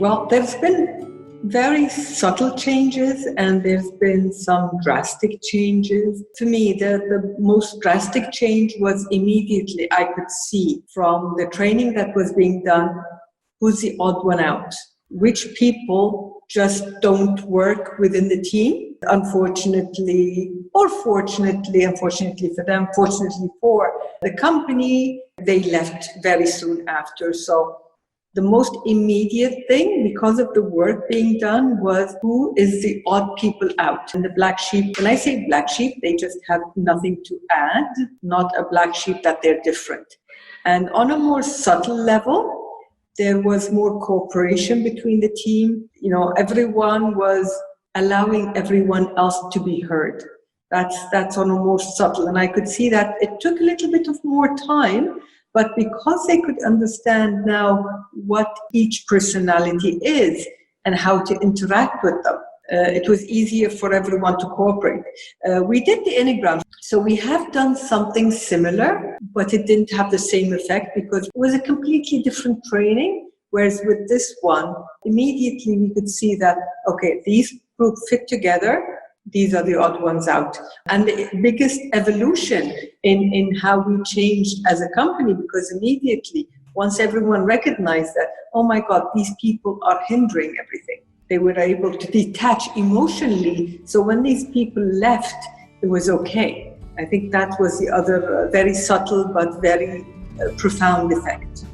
Well, there's been very subtle changes and there's been some drastic changes. For me, the most drastic change was immediately I could see from the training that was being done who's the odd one out, which people just don't work within the team. Unfortunately, or fortunately, unfortunately for them, fortunately for the company, they left very soon after. So the most immediate thing, because of the work being done, was who is the odd people out. And the black sheep, when I say black sheep, they just have nothing to add, not a black sheep that they're different. And on a more subtle level, there was more cooperation between the team. Everyone was allowing everyone else to be heard. That's on a more subtle. And I could see that it took a little bit of more time, but because they could understand now what each personality is and how to interact with them, it was easier for everyone to cooperate. We did the Enneagram. So we have done something similar, but it didn't have the same effect because it was a completely different training. Whereas with this one, immediately we could see that, okay, these groups fit together. These are the odd ones out. And the biggest evolution in how we changed as a company, because immediately, once everyone recognized that, oh my God, these people are hindering everything, they were able to detach emotionally. So when these people left, it was okay. I think that was the other very subtle but very profound effect.